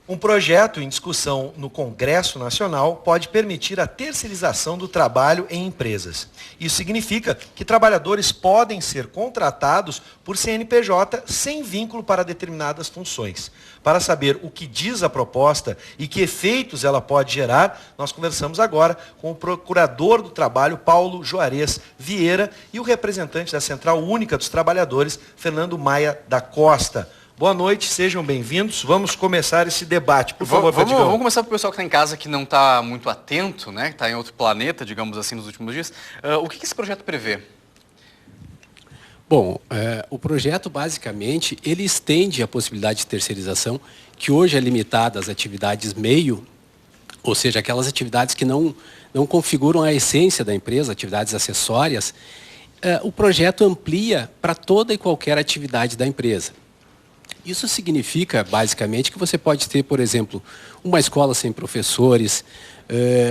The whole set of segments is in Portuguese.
Um projeto em discussão no Congresso Nacional pode permitir a terceirização do trabalho em empresas. Isso significa que trabalhadores podem ser contratados por CNPJ sem vínculo para determinadas funções. Para saber o que diz a proposta e que efeitos ela pode gerar, nós conversamos agora com o Procurador do Trabalho, Paulo Juarez Vieira, e o representante da Central Única dos Trabalhadores, Fernando Maia da Costa. Boa noite, sejam bem-vindos. Vamos começar esse debate. Por favor, vamos começar para o pessoal que está em casa, que não está muito atento, né? Que está em outro planeta, digamos assim, nos últimos dias. O que esse projeto prevê? Bom, o projeto, basicamente, ele estende a possibilidade de terceirização, que hoje é limitada às atividades meio, ou seja, aquelas atividades que não configuram a essência da empresa, atividades acessórias. O projeto amplia para toda e qualquer atividade da empresa. Isso significa, basicamente, que você pode ter, por exemplo, uma escola sem professores,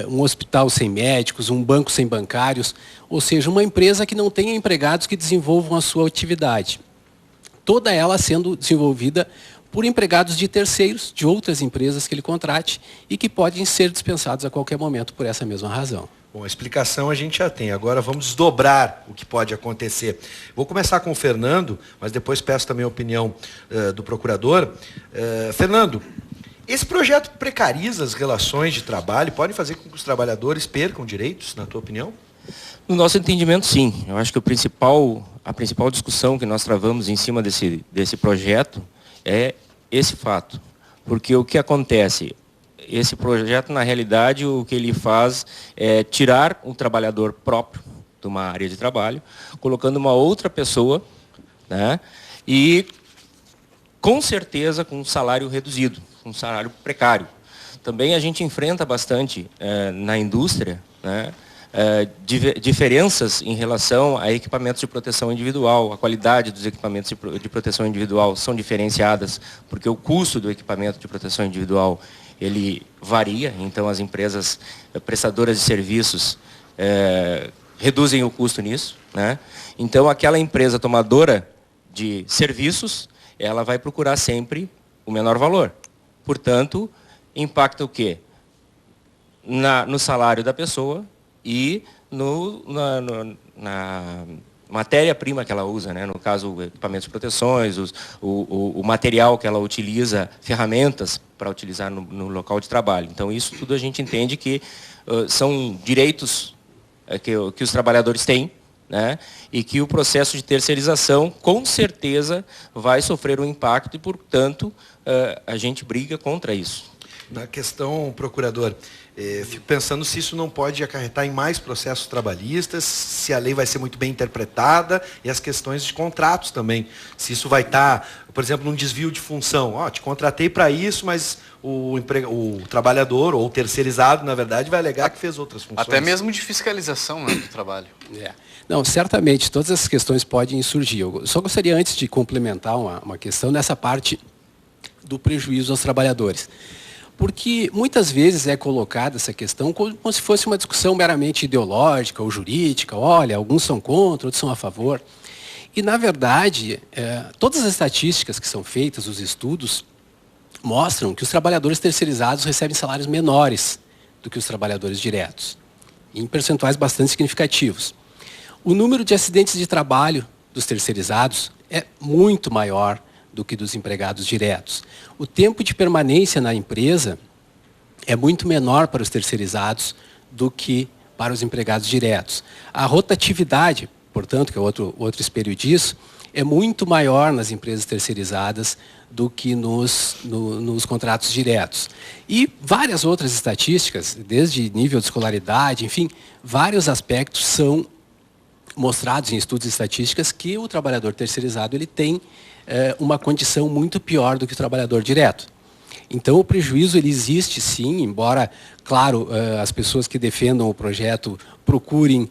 um hospital sem médicos, um banco sem bancários, ou seja, uma empresa que não tenha empregados que desenvolvam a sua atividade. Toda ela sendo desenvolvida por empregados de terceiros, de outras empresas que ele contrate e que podem ser dispensados a qualquer momento por essa mesma razão. Bom, a explicação a gente já tem. Agora vamos desdobrar o que pode acontecer. Vou começar com o Fernando, mas depois peço também a opinião do procurador. Fernando, esse projeto precariza as relações de trabalho, pode fazer com que os trabalhadores percam direitos, na tua opinião? No nosso entendimento, sim. Eu acho que a principal discussão que nós travamos em cima desse projeto é esse fato. Porque o que acontece? Esse projeto, na realidade, o que ele faz é tirar um trabalhador próprio de uma área de trabalho, colocando uma outra pessoa, né, e, com certeza, com um salário reduzido, um salário precário. Também a gente enfrenta bastante na indústria, né, diferenças em relação a equipamentos de proteção individual. A qualidade dos equipamentos de proteção individual são diferenciadas, porque o custo do equipamento de proteção individual ele varia, então as empresas prestadoras de serviços reduzem o custo nisso, né? Então aquela empresa tomadora de serviços, ela vai procurar sempre o menor valor. Portanto, impacta o quê? No salário da pessoa e na matéria-prima que ela usa, né? No caso, equipamentos de proteções, o material que ela utiliza, ferramentas para utilizar no local de trabalho. Então, isso tudo a gente entende que são direitos que os trabalhadores têm, né? E que o processo de terceirização, com certeza, vai sofrer um impacto e, portanto, a gente briga contra isso. Na questão, procurador, fico pensando se isso não pode acarretar em mais processos trabalhistas, se a lei vai ser muito bem interpretada e as questões de contratos também. Se isso vai estar, por exemplo, num desvio de função. Te contratei para isso, mas o trabalhador ou o terceirizado, na verdade, vai alegar que fez outras funções. Até mesmo de fiscalização, né, do trabalho. Não, certamente, todas essas questões podem surgir. Eu só gostaria, antes de complementar uma questão nessa parte do prejuízo aos trabalhadores. Porque muitas vezes é colocada essa questão como se fosse uma discussão meramente ideológica ou jurídica. Olha, alguns são contra, outros são a favor. E, na verdade, todas as estatísticas que são feitas, os estudos, mostram que os trabalhadores terceirizados recebem salários menores do que os trabalhadores diretos, em percentuais bastante significativos. O número de acidentes de trabalho dos terceirizados é muito maior do que dos empregados diretos. O tempo de permanência na empresa é muito menor para os terceirizados do que para os empregados diretos. A rotatividade, portanto, que é outro espelho disso, é muito maior nas empresas terceirizadas do que nos contratos diretos. E várias outras estatísticas, desde nível de escolaridade, enfim, vários aspectos são mostrados em estudos e estatísticas que o trabalhador terceirizado ele tem uma condição muito pior do que o trabalhador direto. Então, o prejuízo ele existe sim, embora, claro, as pessoas que defendam o projeto procurem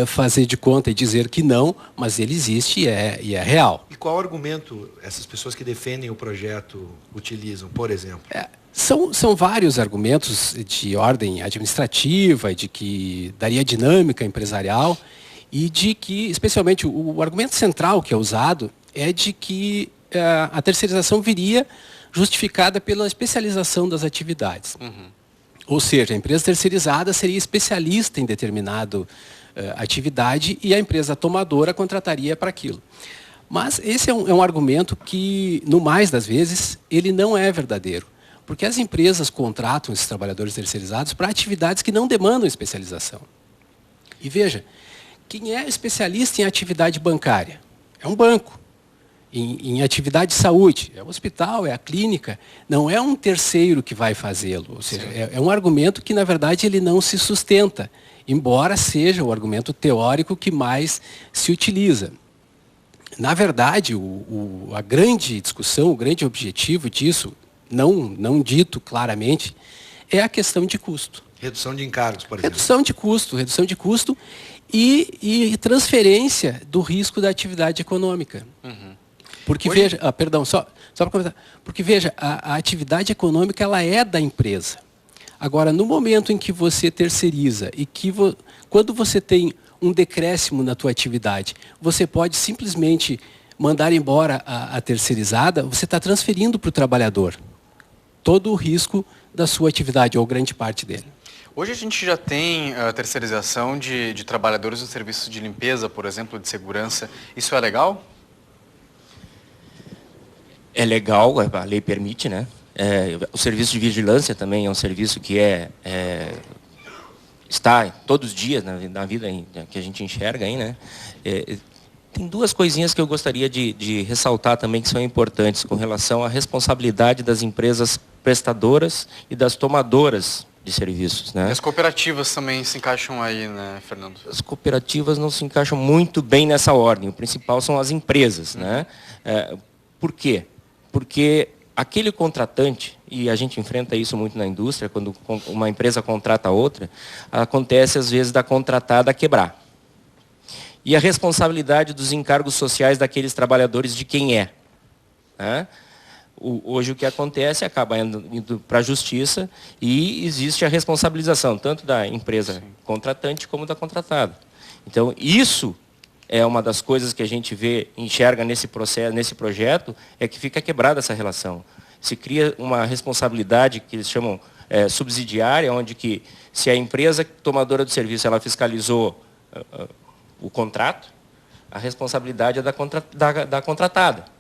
fazer de conta e dizer que não, mas ele existe e é real. E qual argumento essas pessoas que defendem o projeto utilizam, por exemplo? São vários argumentos de ordem administrativa, de que daria dinâmica empresarial e de que, especialmente, o argumento central que é usado é de que a terceirização viria justificada pela especialização das atividades. Ou seja, a empresa terceirizada seria especialista em determinada atividade e a empresa tomadora contrataria para aquilo. Mas esse é um argumento que, no mais das vezes, ele não é verdadeiro. Porque as empresas contratam esses trabalhadores terceirizados para atividades que não demandam especialização. E veja, quem é especialista em atividade bancária? É um banco. Em atividade de saúde, é o hospital, é a clínica, não é um terceiro que vai fazê-lo. Ou seja, é um argumento que, na verdade, ele não se sustenta, embora seja o argumento teórico que mais se utiliza. Na verdade, a grande discussão, o grande objetivo disso, não dito claramente, é a questão de custo. Redução de encargos, por exemplo. Redução de custo e transferência do risco da atividade econômica. Porque veja, só para comentar, porque veja, a atividade econômica ela é da empresa. Agora, no momento em que você terceiriza e quando você tem um decréscimo na tua atividade, você pode simplesmente mandar embora a terceirizada, você está transferindo para o trabalhador todo o risco da sua atividade, ou grande parte dele. Hoje a gente já tem a terceirização de trabalhadores no serviço de limpeza, por exemplo, de segurança. Isso é legal? É legal, a lei permite, né? O serviço de vigilância também é um serviço que está todos os dias na vida que a gente enxerga aí, né? Tem duas coisinhas que eu gostaria de ressaltar também que são importantes com relação à responsabilidade das empresas prestadoras e das tomadoras de serviços, né? E as cooperativas também se encaixam aí, né, Fernando? As cooperativas não se encaixam muito bem nessa ordem. O principal são as empresas, né? Por quê? Porque aquele contratante, e a gente enfrenta isso muito na indústria, quando uma empresa contrata outra, acontece às vezes da contratada quebrar. E a responsabilidade dos encargos sociais daqueles trabalhadores de quem é, né? Hoje o que acontece acaba indo para a justiça e existe a responsabilização, tanto da empresa contratante como da contratada. Então, isso é uma das coisas que a gente enxerga nesse processo, nesse projeto, é que fica quebrada essa relação. Se cria uma responsabilidade que eles chamam subsidiária, onde que se a empresa tomadora do serviço ela fiscalizou o contrato, a responsabilidade é da contratada.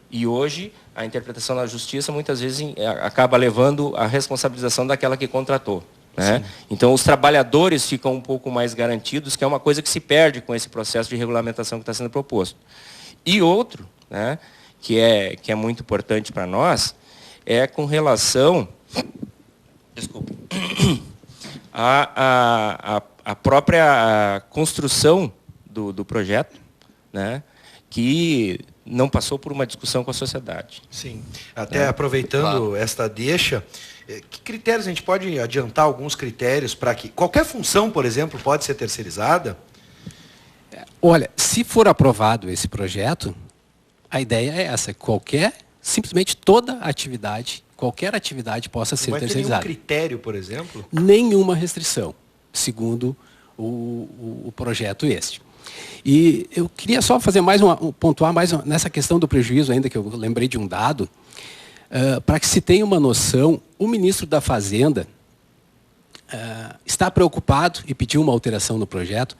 E hoje, a interpretação da justiça muitas vezes acaba levando a responsabilização daquela que contratou, né? Então, os trabalhadores ficam um pouco mais garantidos, que é uma coisa que se perde com esse processo de regulamentação que está sendo proposto. E outro, né, que é muito importante para nós, é com relação à própria construção do projeto, né, que não passou por uma discussão com a sociedade. Sim. Até aproveitando esta deixa, que critérios a gente pode adiantar alguns critérios para que qualquer função, por exemplo, pode ser terceirizada? Olha, se for aprovado esse projeto, a ideia é essa, simplesmente toda atividade, qualquer atividade possa ser terceirizada. Não vai ter nenhum critério, por exemplo? Nenhuma restrição, segundo o projeto este. E eu queria só fazer pontuar mais nessa questão do prejuízo ainda, que eu lembrei de um dado, para que se tenha uma noção, o ministro da Fazenda está preocupado e pediu uma alteração no projeto,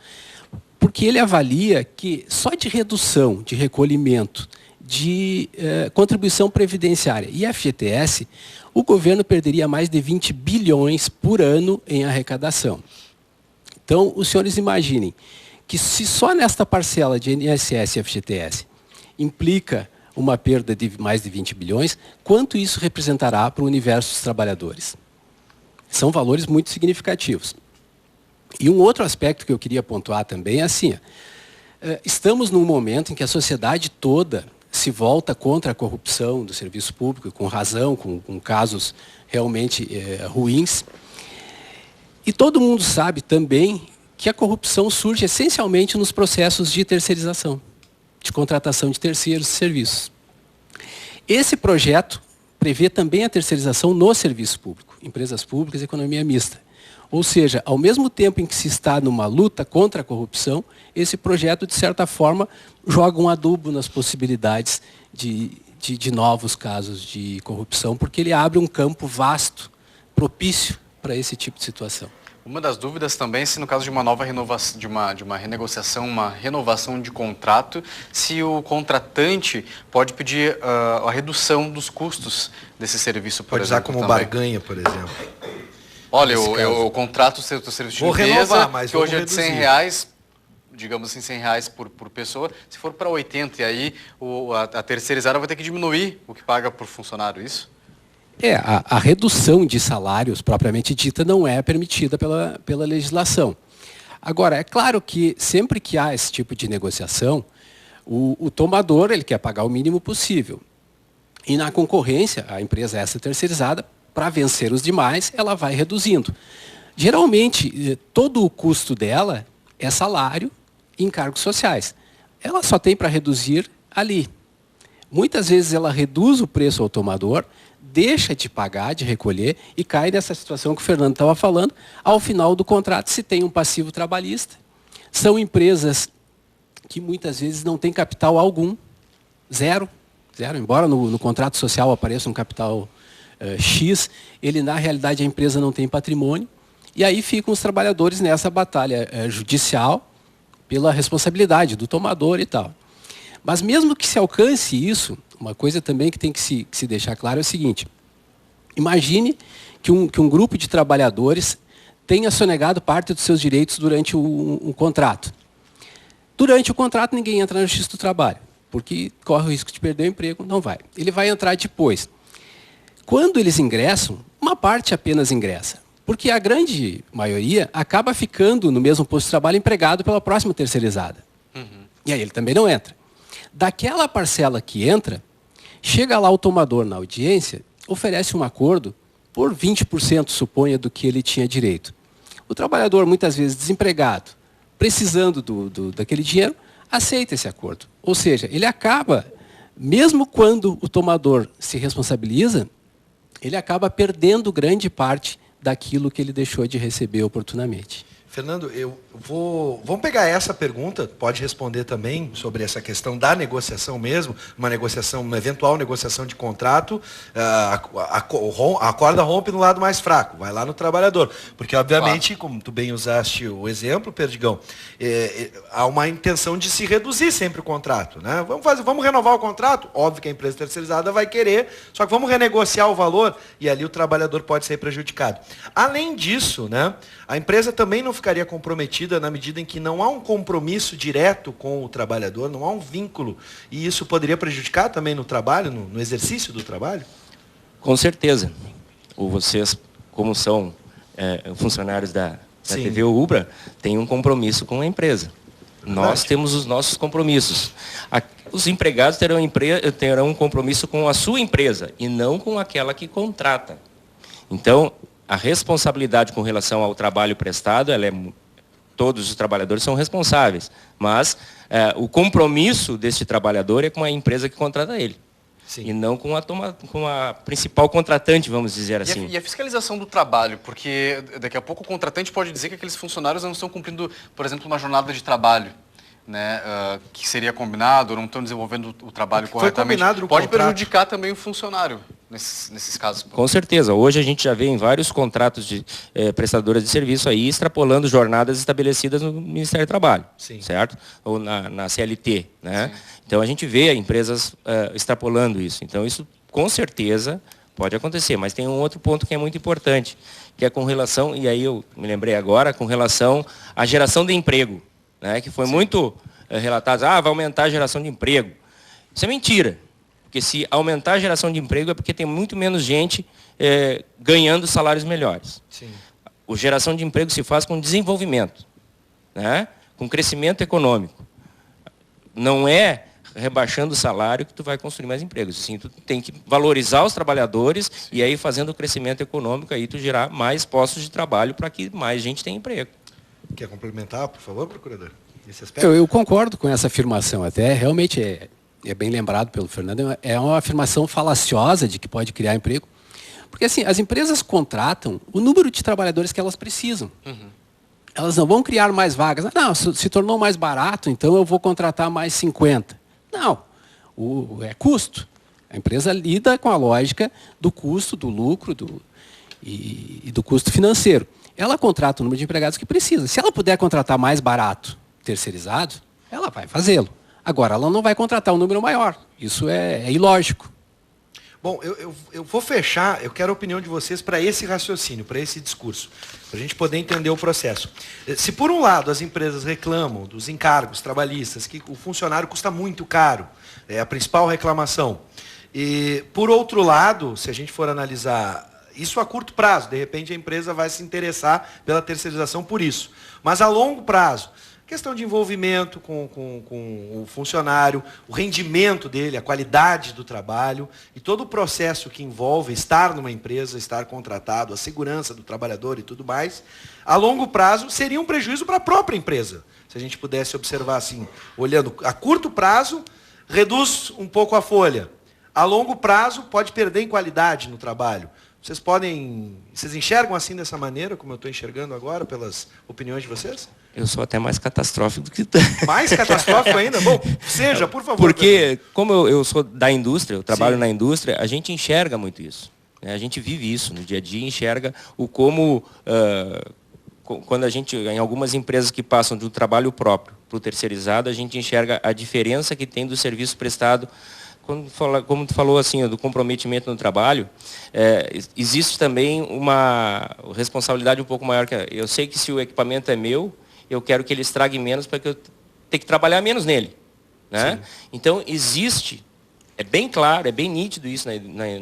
porque ele avalia que só de redução de recolhimento, de contribuição previdenciária e FGTS, o governo perderia mais de 20 bilhões por ano em arrecadação. Então, os senhores imaginem que se só nesta parcela de INSS e FGTS implica uma perda de mais de 20 bilhões, quanto isso representará para o universo dos trabalhadores? São valores muito significativos. E um outro aspecto que eu queria pontuar também é assim, estamos num momento em que a sociedade toda se volta contra a corrupção do serviço público, com razão, com casos realmente ruins. E todo mundo sabe também que a corrupção surge essencialmente nos processos de terceirização, de contratação de terceiros de serviços. Esse projeto prevê também a terceirização no serviço público, empresas públicas e economia mista. Ou seja, ao mesmo tempo em que se está numa luta contra a corrupção, esse projeto, de certa forma, joga um adubo nas possibilidades de de novos casos de corrupção, porque ele abre um campo vasto, propício para esse tipo de situação. Uma das dúvidas também, se no caso de uma nova renovação, de uma renegociação, uma renovação de contrato, se o contratante pode pedir a redução dos custos desse serviço, por Pode usar exemplo. como também. barganha, por exemplo. Olha, eu contrato o seu serviço de Vou limpeza, renovar, mas que vou hoje é de reduzir. R$100, digamos assim, R$100 por pessoa, se for para 80, e aí a terceirizada vai ter que diminuir o que paga por funcionário, isso? A redução de salários, propriamente dita, não é permitida pela legislação. Agora, é claro que sempre que há esse tipo de negociação, o tomador ele quer pagar o mínimo possível. E na concorrência, a empresa essa terceirizada, para vencer os demais, ela vai reduzindo. Geralmente, todo o custo dela é salário e encargos sociais. Ela só tem para reduzir ali. Muitas vezes ela reduz o preço ao tomador, deixa de pagar, de recolher e cai nessa situação que o Fernando estava falando. Ao final do contrato, se tem um passivo trabalhista. São empresas que muitas vezes não têm capital algum, zero, embora no contrato social apareça um capital X, ele na realidade a empresa não tem patrimônio, e aí ficam os trabalhadores nessa batalha judicial pela responsabilidade do tomador e tal. Mas mesmo que se alcance isso, uma coisa também que tem que se deixar claro é o seguinte: imagine que um grupo de trabalhadores tenha sonegado parte dos seus direitos durante um contrato. Durante o contrato ninguém entra na Justiça do Trabalho, porque corre o risco de perder o emprego, não vai. Ele vai entrar depois. Quando eles ingressam, uma parte apenas ingressa, porque a grande maioria acaba ficando no mesmo posto de trabalho empregado pela próxima terceirizada. E aí ele também não entra. Daquela parcela que entra, chega lá o tomador na audiência, oferece um acordo por 20%, suponha, do que ele tinha direito. O trabalhador, muitas vezes desempregado, precisando daquele dinheiro, aceita esse acordo. Ou seja, ele acaba, mesmo quando o tomador se responsabiliza, ele acaba perdendo grande parte daquilo que ele deixou de receber oportunamente. Fernando, vamos pegar essa pergunta, pode responder também sobre essa questão da negociação mesmo, uma eventual negociação de contrato, a corda rompe no lado mais fraco, vai lá no trabalhador. Porque, obviamente, como tu bem usaste o exemplo, Perdigão, há uma intenção de se reduzir sempre o contrato, né? Vamos renovar o contrato? Óbvio que a empresa terceirizada vai querer, só que vamos renegociar o valor e ali o trabalhador pode ser prejudicado. Além disso, né, a empresa também não ficaria comprometida na medida em que não há um compromisso direto com o trabalhador, não há um vínculo, e isso poderia prejudicar também no trabalho, no exercício do trabalho? Com certeza. Ou vocês, como são funcionários da TV Ubra, têm um compromisso com a empresa. Nós temos os nossos compromissos. Os empregados terão um compromisso com a sua empresa e não com aquela que contrata. Então, a responsabilidade com relação ao trabalho prestado, todos os trabalhadores são responsáveis, mas o compromisso deste trabalhador é com a empresa que contrata ele. Sim. E não com a principal contratante, vamos dizer assim. E a fiscalização do trabalho, porque daqui a pouco o contratante pode dizer que aqueles funcionários não estão cumprindo, por exemplo, uma jornada de trabalho, né, que seria combinado, ou não estão desenvolvendo o trabalho corretamente. Pode prejudicar também o funcionário nesses casos. Com certeza. Hoje a gente já vê em vários contratos de prestadoras de serviço aí extrapolando jornadas estabelecidas no Ministério do Trabalho, certo? Ou na CLT, né? Sim. Então a gente vê empresas extrapolando isso. Então isso com certeza pode acontecer, mas tem um outro ponto que é muito importante, que é com relação, e aí eu me lembrei agora, com relação à geração de emprego, né? Que foi muito relatado, vai aumentar a geração de emprego. Isso é mentira. Porque se aumentar a geração de emprego é porque tem muito menos gente ganhando salários melhores. Sim. A geração de emprego se faz com desenvolvimento, né? Com crescimento econômico. Não é rebaixando o salário que tu vai construir mais empregos. Sim, tu tem que valorizar os trabalhadores e aí fazendo o crescimento econômico, aí tu gerar mais postos de trabalho para que mais gente tenha emprego. Quer complementar, por favor, procurador? Nesse aspecto? Eu concordo com essa afirmação. Até realmente é bem lembrado pelo Fernando, é uma afirmação falaciosa de que pode criar emprego. Porque assim, as empresas contratam o número de trabalhadores que elas precisam. Uhum. Elas não vão criar mais vagas. Não, se tornou mais barato, então eu vou contratar mais 50. Não, é custo. A empresa lida com a lógica do custo, do lucro e do custo financeiro. Ela contrata o número de empregados que precisa. Se ela puder contratar mais barato, terceirizado, ela vai fazê-lo. Agora, ela não vai contratar um número maior. Isso é ilógico. Bom, eu vou fechar, eu quero a opinião de vocês para esse raciocínio, para esse discurso, para a gente poder entender o processo. Se por um lado as empresas reclamam dos encargos trabalhistas, que o funcionário custa muito caro, é a principal reclamação. E por outro lado, se a gente for analisar isso a curto prazo, de repente a empresa vai se interessar pela terceirização por isso. Mas a longo prazo, questão de envolvimento com o funcionário, o rendimento dele, a qualidade do trabalho e todo o processo que envolve estar numa empresa, estar contratado, a segurança do trabalhador e tudo mais, a longo prazo seria um prejuízo para a própria empresa. Se a gente pudesse observar assim, olhando a curto prazo, reduz um pouco a folha. A longo prazo, pode perder em qualidade no trabalho. Vocês enxergam assim dessa maneira, como eu estou enxergando agora, pelas opiniões de vocês? Eu sou até mais catastrófico do que... Mais catastrófico ainda? Bom, seja, por favor. Porque, como eu sou da indústria, eu trabalho na indústria, a gente enxerga muito isso. Né? A gente vive isso no dia a dia, enxerga o como... quando a gente, em algumas empresas que passam do trabalho próprio para o terceirizado, a gente enxerga a diferença que tem do serviço prestado. Como tu falou assim, do comprometimento no trabalho, existe também uma responsabilidade um pouco maior. Eu sei que se o equipamento é meu, eu quero que ele estrague menos para que eu tenha que trabalhar menos nele. Né? Então, existe, é bem claro, é bem nítido isso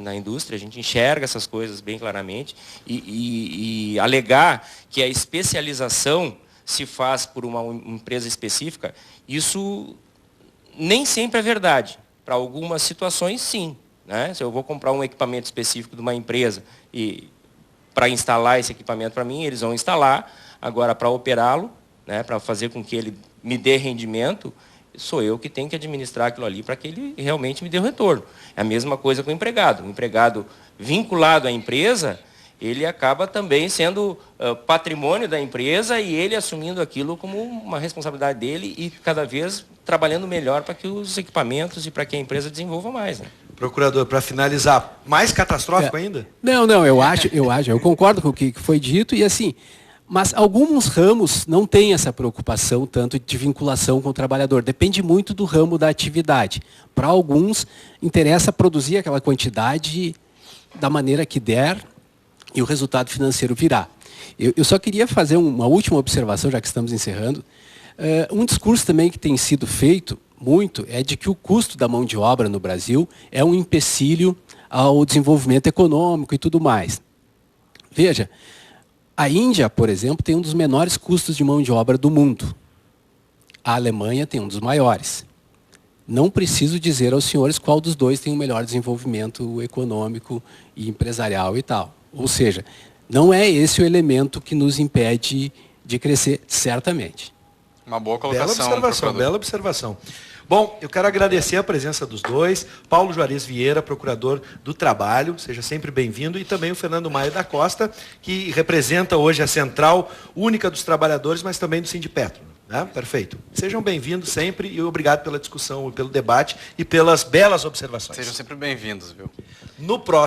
na indústria, a gente enxerga essas coisas bem claramente, e alegar que a especialização se faz por uma empresa específica, isso nem sempre é verdade. Para algumas situações, sim. Né? Se eu vou comprar um equipamento específico de uma empresa e para instalar esse equipamento para mim, eles vão instalar. Agora, para operá-lo, né, para fazer com que ele me dê rendimento, sou eu que tenho que administrar aquilo ali para que ele realmente me dê o retorno. É a mesma coisa com o empregado. O empregado vinculado à empresa, ele acaba também sendo patrimônio da empresa e ele assumindo aquilo como uma responsabilidade dele e cada vez trabalhando melhor para que os equipamentos e para que a empresa desenvolva mais. Né? Procurador, para finalizar, mais catastrófico ainda? Não, eu concordo com o que foi dito e assim, mas alguns ramos não têm essa preocupação tanto de vinculação com o trabalhador. Depende muito do ramo da atividade. Para alguns, interessa produzir aquela quantidade da maneira que der e o resultado financeiro virá. Eu só queria fazer uma última observação, já que estamos encerrando. Um discurso também que tem sido feito muito é de que o custo da mão de obra no Brasil é um empecilho ao desenvolvimento econômico e tudo mais. Veja, a Índia, por exemplo, tem um dos menores custos de mão de obra do mundo. A Alemanha tem um dos maiores. Não preciso dizer aos senhores qual dos dois tem o melhor desenvolvimento econômico e empresarial e tal. Ou seja, não é esse o elemento que nos impede de crescer, certamente. Uma boa colocação. Bela observação. Bom, eu quero agradecer a presença dos dois. Paulo Juarez Vieira, procurador do Trabalho, seja sempre bem-vindo. E também o Fernando Maia da Costa, que representa hoje a Central Única dos Trabalhadores, mas também do Sindipetro. Né? Perfeito. Sejam bem-vindos sempre e obrigado pela discussão, pelo debate e pelas belas observações. Sejam sempre bem-vindos, viu? No próximo